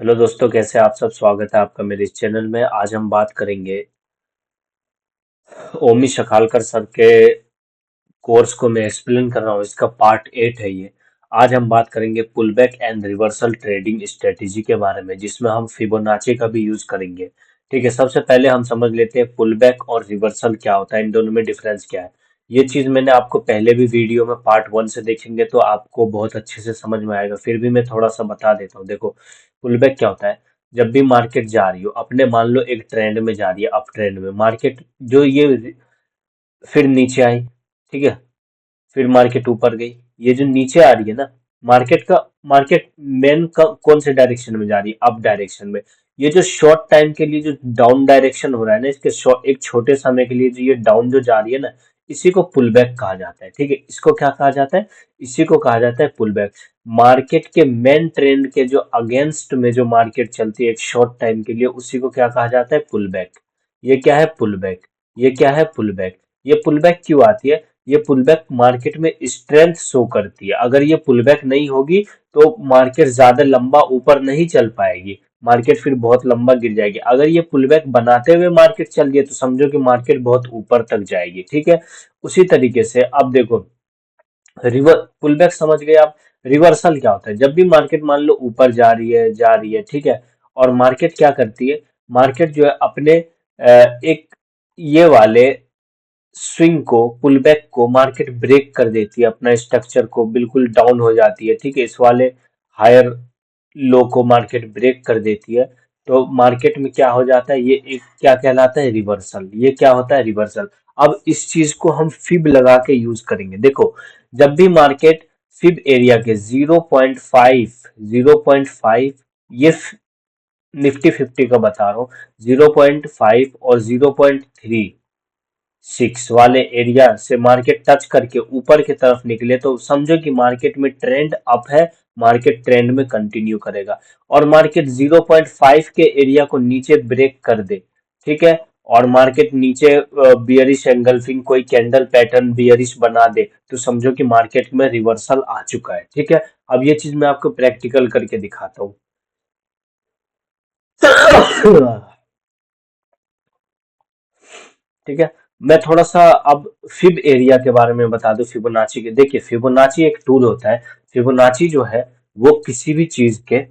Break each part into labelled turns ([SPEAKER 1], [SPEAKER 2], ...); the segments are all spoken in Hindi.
[SPEAKER 1] हेलो दोस्तों, कैसे आप सब। स्वागत है आपका मेरे इस चैनल में। आज हम बात करेंगे ओमी शकालकर सर के कोर्स को मैं एक्सप्लेन कर रहा हूँ, इसका पार्ट 8 है ये। आज हम बात करेंगे pull back and reversal trading strategy के बारे में, जिसमें हम फिबोनाची का भी यूज करेंगे। ठीक है, सबसे पहले हम समझ लेते हैं पुल बैक और रिवर्सल क्या होता है, इन दोनों में डिफरेंस क्या है। ये चीज मैंने आपको पहले भी वीडियो में पार्ट 1 से देखेंगे तो आपको बहुत अच्छे से समझ में आएगा, फिर भी मैं थोड़ा सा बता देता हूँ। देखो, पुल बैक क्या होता है। जब भी मार्केट जा रही हो, अपने मान लो एक ट्रेंड में जा रही है, अप ट्रेंड में मार्केट, जो ये फिर नीचे आई, ठीक है, फिर मार्केट ऊपर गई। ये जो नीचे आ रही है ना, मार्केट मेन कौन से डायरेक्शन में जा रही है, अप डायरेक्शन में। ये जो शॉर्ट टाइम के लिए जो डाउन डायरेक्शन हो रहा है ना, इसके एक छोटे समय के लिए जो ये डाउन जो जा रही है ना, इसी को पुल बैक कहा जाता है। ठीक है, इसको क्या कहा जाता है, इसी को कहा जाता है पुल बैक। मार्केट के मेन ट्रेंड के जो अगेंस्ट में जो मार्केट चलती है एक शॉर्ट टाइम के लिए, उसी को क्या कहा जाता है, पुल बैक। ये क्या है, पुल बैक। ये क्या है, पुल बैक। ये पुल बैक क्यों आती है, ये पुलबैक मार्केट में स्ट्रेंथ शो करती है। अगर ये पुलबैक नहीं होगी तो मार्केट ज्यादा लंबा ऊपर नहीं चल पाएगी, मार्केट फिर बहुत लंबा गिर जाएगी। अगर ये पुलबैक बनाते हुए मार्केट चल गई तो समझो कि मार्केट बहुत ऊपर तक जाएगी। ठीक है, उसी तरीके से अब देखो, रिवर पुलबैक समझ गए आप। रिवर्सल क्या होता है, जब भी मार्केट मान लो ऊपर जा रही है, ठीक है, और मार्केट क्या करती है, मार्केट जो है अपने एक ये वाले स्विंग को, पुलबैक को मार्केट ब्रेक कर देती है, अपना स्ट्रक्चर को बिल्कुल डाउन हो जाती है। ठीक है, इस वाले हायर लो को मार्केट ब्रेक कर देती है। तो मार्केट में क्या हो जाता है, ये एक क्या कहलाता है, रिवर्सल। ये क्या होता है, रिवर्सल। अब इस चीज को हम फिब लगा के यूज करेंगे। देखो, जब भी मार्केट फिब एरिया के 0.5, 0.5, ये निफ्टी 50 का बता रहा हूँ, 0.5 और 0.36 वाले एरिया से मार्केट टच करके ऊपर की तरफ निकले तो समझो कि मार्केट में ट्रेंड अप है, मार्केट ट्रेंड में कंटिन्यू करेगा। और मार्केट 0.5 के एरिया को नीचे ब्रेक कर दे, ठीक है, और मार्केट नीचे बियरिश एंगल्फिंग कोई कैंडल पैटर्न बियरिश बना दे, तो समझो कि मार्केट में रिवर्सल आ चुका है। ठीक है, अब ये चीज मैं आपको प्रैक्टिकल करके दिखाता हूँ। ठीक है, मैं थोड़ा सा अब फिब एरिया के बारे में बता दूं, फिबोनाची के। देखिए, फिबोनाची एक टूल होता है। फिबोनाची जो है वो किसी भी चीज के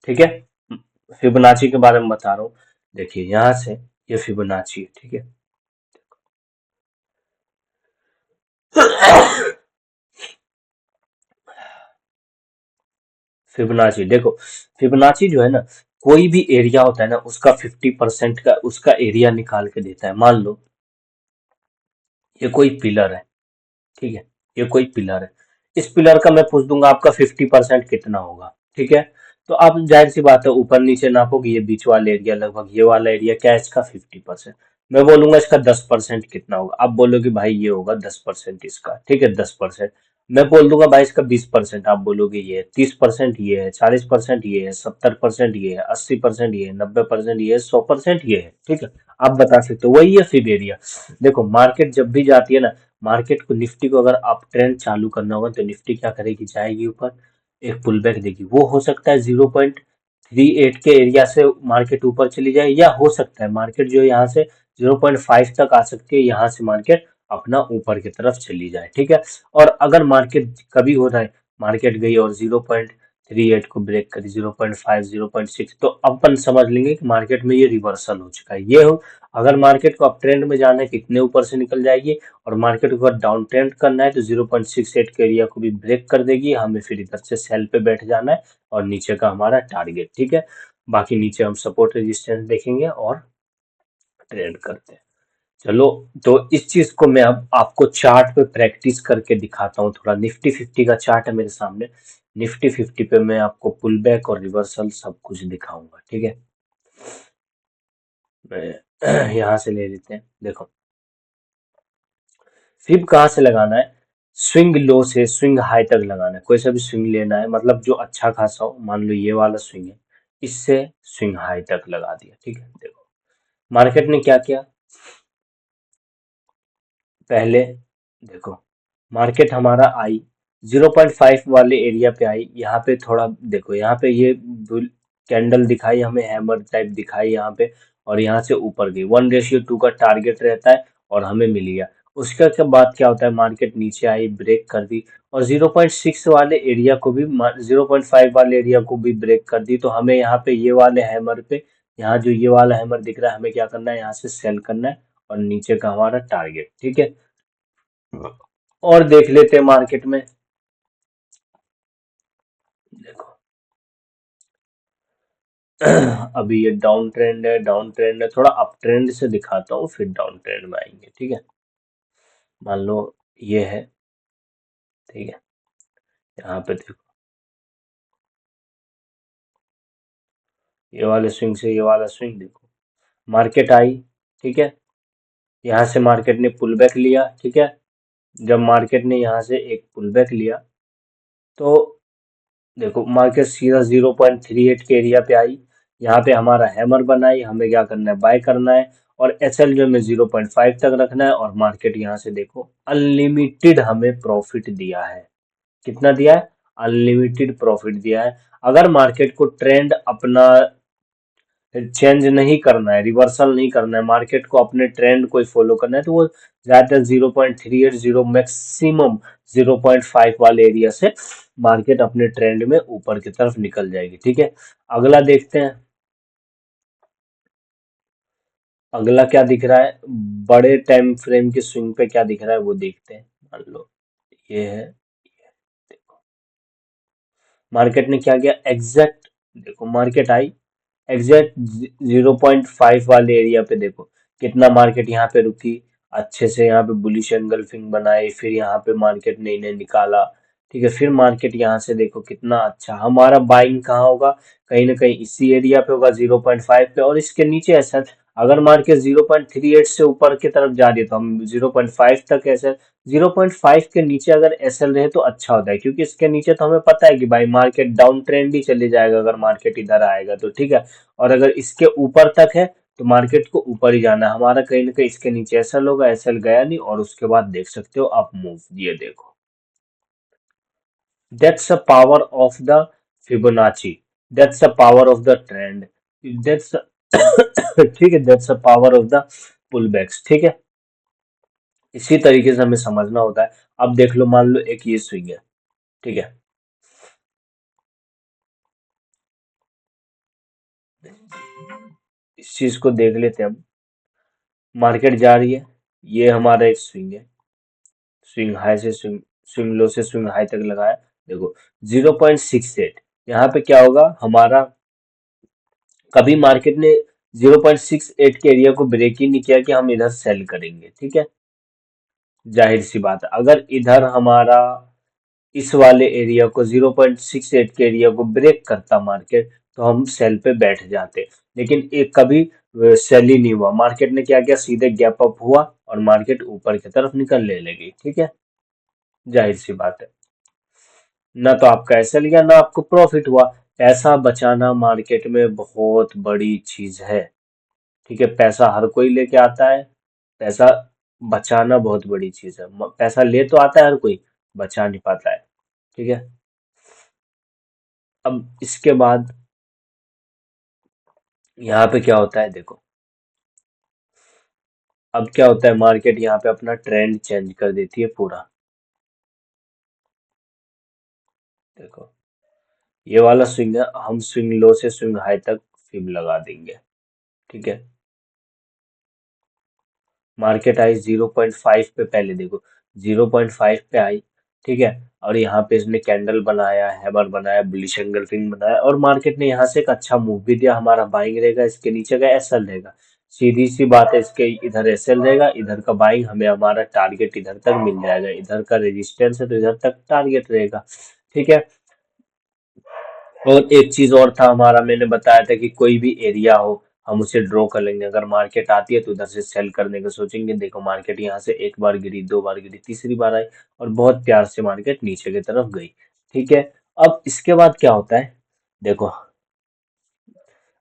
[SPEAKER 1] ठीक है, फिबोनाची के बारे में बता रहा हूँ। देखिए, यहां से ये फिबोनाची है, ठीक है। फिबोनाची देखो, फिबोनाची जो है ना, कोई भी एरिया होता है ना, उसका 50% का उसका एरिया निकाल के देता है। मान लो ये कोई पिलर है, ठीक है, ये कोई पिलर है। इस पिलर का मैं पूछ दूंगा आपका 50% कितना होगा, ठीक है। तो आप जाहिर सी बात है ऊपर नीचे नापोगे, ये बीच वाला एरिया लगभग ये वाला एरिया क्या है इसका, 50%। मैं बोलूंगा इसका 10% कितना होगा, आप बोलोगे भाई ये होगा 10% इसका, ठीक है, 10%। मैं बोल दूंगा भाई इसका 20%, आप बोलोगे ये है, 30% ये है, 40% ये है, 70% ये है, 80% ये है, 90% ये है, 100% ये है। ठीक है, आप बता सकते हो, वही है फिब एरिया। देखो, मार्केट जब भी जाती है ना, मार्केट को, निफ्टी को अगर आप ट्रेंड चालू करना होगा तो निफ्टी क्या करेगी, जाएगी ऊपर, एक पुल बैक देगी। वो हो सकता है 0.38 के एरिया से मार्केट ऊपर चली जाए, या हो सकता है मार्केट जो यहाँ से 0.5 तक आ सकती है, यहाँ से मार्केट अपना ऊपर की तरफ चली जाए। ठीक है, और अगर मार्केट कभी हो रहा है, मार्केट गई और 0.38 को ब्रेक करी, 0.5, 0.6, तो अपन समझ लेंगे कि मार्केट में ये रिवर्सल हो चुका है। ये हो, अगर मार्केट को अप ट्रेंड में जाना है कितने ऊपर से निकल जाएगी, और मार्केट को अगर डाउन ट्रेंड करना है तो 0.68 के एरिया को भी ब्रेक कर देगी, हमें फिर इधर से सेल पे बैठ जाना है और नीचे का हमारा टारगेट। ठीक है, बाकी नीचे हम सपोर्ट रेजिस्टेंस देखेंगे और ट्रेड करते हैं। चलो, तो इस चीज को मैं अब आपको चार्ट पे प्रैक्टिस करके दिखाता हूँ। थोड़ा निफ्टी 50 का चार्ट है मेरे सामने, निफ्टी 50 पे मैं आपको पुल बैक और रिवर्सल सब कुछ दिखाऊंगा। ठीक है, मैं यहाँ से ले लेते हैं। देखो, फिब कहाँ से लगाना है, स्विंग लो से स्विंग हाई तक लगाना है। कोई सा भी स्विंग लेना है, मतलब जो अच्छा खासा हो। मान लो ये वाला स्विंग है, इससे स्विंग हाई तक लगा दिया। ठीक है, देखो मार्केट ने क्या किया, पहले देखो मार्केट हमारा आई 0.5 वाले एरिया पे आई, यहाँ पे थोड़ा देखो, यहाँ पे ये कैंडल दिखाई हमें, हैमर टाइप दिखाई यहाँ पे, और यहाँ से ऊपर गई। 1:2 का टारगेट रहता है और हमें मिल गया। उसके के बाद क्या होता है, मार्केट नीचे आई, ब्रेक कर दी, और 0.6 वाले एरिया को भी 0.5 वाले एरिया को भी ब्रेक कर दी। तो हमें यहाँ पे ये वाले हैमर पे, यहाँ जो ये वाला हैमर दिख रहा है, हमें क्या करना है, यहाँ से सेल करना है और नीचे का हमारा टारगेट। ठीक है, और देख लेते हैं मार्केट में। देखो अभी ये डाउन ट्रेंड है, डाउन ट्रेंड है, थोड़ा अप ट्रेंड से दिखाता हूँ, फिर डाउन ट्रेंड में आएंगे। ठीक है, मान लो ये है, ठीक है, यहाँ पे देखो ये वाले स्विंग से ये वाला स्विंग देखो, मार्केट आई, ठीक है, यहाँ से मार्केट ने पुल बैक लिया। ठीक है, जब मार्केट ने यहाँ से एक पुल बैक लिया, तो देखो मार्केट सीधा 0.38 के एरिया पे आई, यहाँ पे हमारा हैमर बनाई, हमें क्या करना है, बाय करना है, और एसएल जो हमें 0.5 तक रखना है। और मार्केट यहाँ से देखो अनलिमिटेड हमें प्रॉफिट दिया है। कितना दिया है, अनलिमिटेड प्रॉफिट दिया है। अगर मार्केट को ट्रेंड अपना चेंज नहीं करना है, रिवर्सल नहीं करना है, मार्केट को अपने ट्रेंड को ही फॉलो करना है, तो वो ज्यादातर 0.380 मैक्सिमम 0.5 वाले एरिया से मार्केट अपने ट्रेंड में ऊपर की तरफ निकल जाएगी। ठीक है, अगला देखते हैं, अगला क्या दिख रहा है, बड़े टाइम फ्रेम के स्विंग पे क्या दिख रहा है वो देखते हैं। मान लो ये है, देखो मार्केट ने क्या किया, एग्जैक्ट देखो मार्केट आई, एग्जैक्ट 0.5 वाले एरिया पे देखो कितना मार्केट यहाँ पे रुकी, अच्छे से यहाँ पे बुलिश एंगल्फिंग बनाई, फिर यहाँ पे मार्केट ने इन्हें निकाला। ठीक है, फिर मार्केट यहाँ से देखो कितना अच्छा, हमारा बाइंग कहाँ होगा, कहीं ना कहीं इसी एरिया पे होगा 0.5 पे, और इसके नीचे ऐसा, अगर मार्केट 0.38 से ऊपर की तरफ जा रही है तो हम 0.5 तक ऐसे, 0.5 के नीचे अगर एसएल रहे तो अच्छा होता है, क्योंकि इसके नीचे तो हमें पता है कि भाई मार्केट डाउन ट्रेंड ही चले जाएगा अगर मार्केट इधर आएगा तो। ठीक है, और अगर इसके ऊपर तक है तो मार्केट को ऊपर ही जाना है हमारा, कहीं ना कहीं इसके नीचे एसएल होगा, एसएल गया नहीं, और उसके बाद देख सकते हो अप मूव, ये देखो, that's a power of the Fibonacci, that's a power of the trend, that's ठीक है, that's a power of the pullbacks. ठीक है, इसी तरीके से हमें समझना होता है। अब देख लो, मान लो एक ये स्विंग है, ठीक है, इस चीज को देख लेते हैं हम, मार्केट जा रही है, ये हमारा एक स्विंग है, स्विंग हाई से स्विंग, स्विंग लो से स्विंग हाई तक लगाया, देखो 0.68, यहाँ पे क्या होगा हमारा, कभी मार्केट ने 0.68 के एरिया को ब्रेक ही नहीं किया कि हम इधर सेल करेंगे। ठीक है, जाहिर सी बात है, अगर इधर हमारा इस वाले एरिया को 0.68 के एरिया को ब्रेक करता मार्केट, तो हम सेल पे बैठ जाते, लेकिन एक कभी सेल ही नहीं हुआ, मार्केट ने क्या किया, सीधे गैप अप हुआ और मार्केट ऊपर की तरफ निकलने लगी। ठीक है, जाहिर सी बात है, ना तो आपका एसएल गया ना आपको प्रॉफिट हुआ। पैसा बचाना मार्केट में बहुत बड़ी चीज है। ठीक है, पैसा हर कोई लेके आता है, पैसा बचाना बहुत बड़ी चीज है। पैसा ले तो आता है हर कोई, बचा नहीं पाता है। ठीक है, अब इसके बाद यहाँ पे क्या होता है, देखो अब क्या होता है, मार्केट यहाँ पे अपना ट्रेंड चेंज कर देती है पूरा। देखो ये वाला स्विंग है, हम स्विंग लो से स्विंग हाई तक फिब लगा देंगे। ठीक है, मार्केट आई 0.5 पे, पहले देखो 0.5 पे आई। ठीक है, और यहाँ पे इसने कैंडल बनाया, हैमर बनाया, बुलिश एंगल्फिंग बनाया, और मार्केट ने यहाँ से एक अच्छा मूव भी दिया, हमारा बाइंग रहेगा, इसके नीचे का एसएल रहेगा। सीधी सी बात है, इसके इधर एसएल रहेगा, इधर का बाइंग, हमें हमारा टारगेट इधर तक मिल जाएगा, इधर का रेजिस्टेंस है तो इधर तक टारगेट रहेगा। ठीक है, और एक चीज और था हमारा, मैंने बताया था कि कोई भी एरिया हो हम उसे ड्रॉ कर लेंगे, अगर मार्केट आती है तो उधर से सेल करने का सोचेंगे। देखो मार्केट यहाँ से एक बार गिरी, दो बार गिरी, तीसरी बार आई, और बहुत प्यार से मार्केट नीचे की तरफ गई। ठीक है, अब इसके बाद क्या होता है, देखो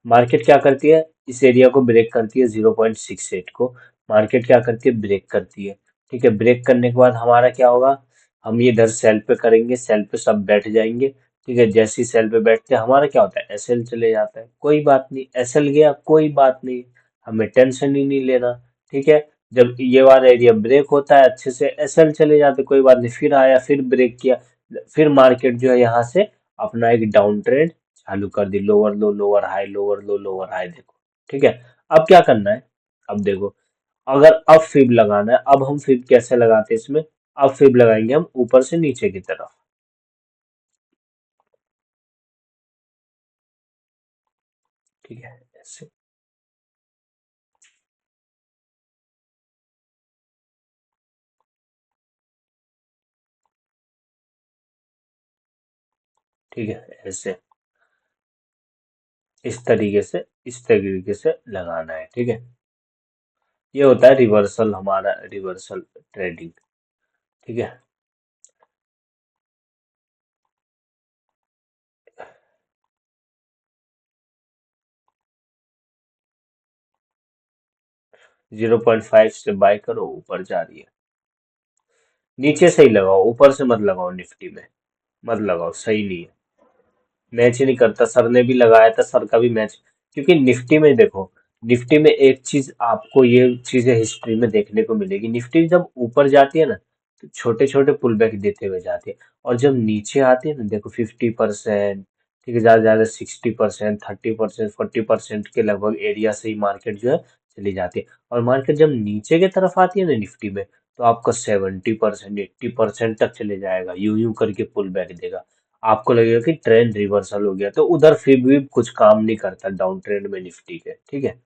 [SPEAKER 1] मार्केट क्या करती है, इस एरिया को ब्रेक करती है 0.68 को, मार्केट क्या करती है, ब्रेक करती है। ठीक है, ब्रेक करने के बाद हमारा क्या होगा, हम ये इधर सेल पे करेंगे, सेल पे सब बैठ जाएंगे। ठीक है, जैसे ही सेल पे बैठते हैं हमारा क्या होता है, एसएल चले जाता है, कोई बात नहीं, एसएल गया कोई बात नहीं, हमें टेंशन ही नहीं लेना। ठीक है, जब ये वाला एरिया ब्रेक होता है अच्छे से एसएल चले जाते, कोई बात नहीं, फिर आया फिर ब्रेक किया, फिर मार्केट जो है यहाँ से अपना एक डाउन ट्रेंड चालू कर दी, lower low lower high, lower low lower high, देखो। ठीक है, अब क्या करना है, अब देखो, अगर अब फिब लगाना है, अब हम फिब कैसे लगाते हैं इसमें, अब फिब लगाएंगे हम ऊपर से नीचे की तरफ। ठीक है, ऐसे। ठीक है, ऐसे, इस तरीके से लगाना है। ठीक है, ये होता है रिवर्सल, हमारा रिवर्सल ट्रेडिंग। ठीक है, 0.5 से बाय करो, ऊपर जा रही है, नीचे से ही लगाओ, ऊपर से मत लगाओ, निफ्टी में मत लगाओ, सही नहीं है, मैच ही नहीं करता, सर ने भी लगाया था, सर का भी मैच। क्योंकि निफ्टी में देखो, निफ्टी में एक चीज आपको, ये चीजें हिस्ट्री में देखने को मिलेगी, निफ्टी जब ऊपर जाती है ना तो छोटे छोटे पुल बैक देते हुए जाती है, और जब नीचे आती है ना, देखो 50%, ठीक है, ज्यादा से ज्यादा 60%, 30%, 40% के लगभग एरिया से ही मार्केट जो है चली जाती है, और मार्केट जब नीचे की तरफ आती है ना निफ्टी में, तो आपको 70%, 80% तक चले जाएगा, यूं यूं करके पुल बैक देगा, आपको लगेगा कि ट्रेंड रिवर्सल हो गया, तो उधर फिर भी कुछ काम नहीं करता डाउन ट्रेंड में निफ्टी के। ठीक है,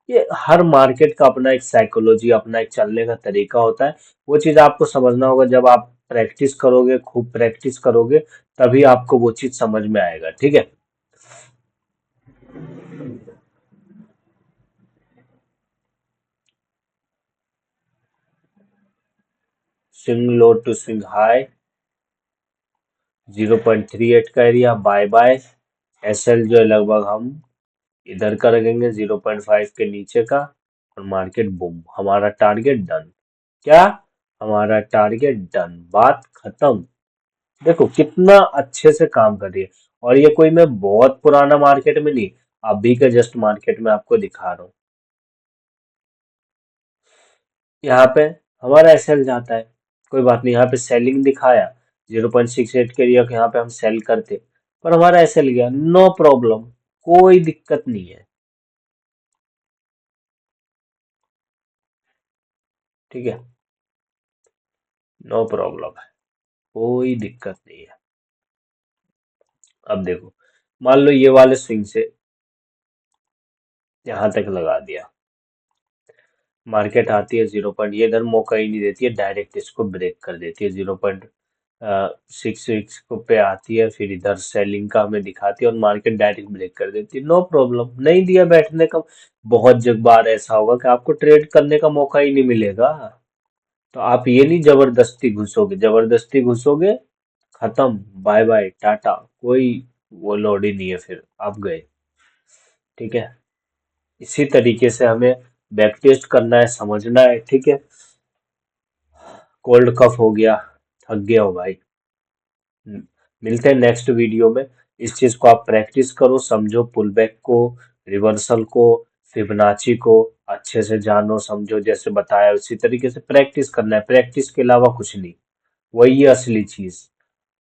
[SPEAKER 1] ये हर मार्केट का अपना एक साइकोलॉजी, अपना एक चलने का तरीका होता है, वो चीज आपको समझना होगा, जब आप प्रैक्टिस करोगे, खूब प्रैक्टिस करोगे, तभी आपको वो चीज समझ में आएगा। ठीक है, swing low to swing high, 0.38 का एरिया बाय बाय, एसएल जो है लगभग हम इधर का रखेंगे 0.5 के नीचे का, और मार्केट बूम, हमारा टारगेट डन। क्या, हमारा टारगेट डन, बात खत्म। देखो कितना अच्छे से काम कर रही है, और ये कोई मैं बहुत पुराना मार्केट में नहीं, अभी का जस्ट मार्केट में आपको दिखा रहा हूँ। यहाँ पे हमारा एसएल जाता है, कोई बात नहीं, यहाँ पे सेलिंग दिखाया, 0.68 के लिए यहाँ पे हम सेल करते, पर हमारा एसएल गया, नो प्रॉब्लम, कोई दिक्कत नहीं है। ठीक है, नो प्रॉब्लम है, कोई दिक्कत नहीं है। अब देखो, मान लो ये वाले स्विंग से यहाँ तक लगा दिया, मार्केट आती है 0 पॉइंट, ये इधर मौका ही नहीं देती है, डायरेक्ट इसको ब्रेक कर देती है, 0.66 को पे आती है, फिर इधर सेलिंग का हमें दिखाती है, और मार्केट डायरेक्ट ब्रेक कर देती है, नो प्रॉब्लम, नहीं दिया बैठने का। बहुत जग बार ऐसा होगा कि आपको ट्रेड करने का मौका ही नहीं मिलेगा, तो आप ये नहीं जबरदस्ती घुसोगे, जबरदस्ती घुसोगे, खत्म, बाय बाय टाटा, कोई वो लोड ही नहीं है, फिर आप गए। ठीक है, इसी तरीके से हमें बैक टेस्ट करना है, समझना है। ठीक है, कोल्ड कफ हो गया, थक गया हो भाई। मिलते हैं नेक्स्ट वीडियो में, इस चीज को आप प्रैक्टिस करो, समझो पुल बैक को, रिवर्सल को, फिबोनाची को अच्छे से जानो समझो, जैसे बताया उसी तरीके से प्रैक्टिस करना है, प्रैक्टिस के अलावा कुछ नहीं, वही है असली चीज।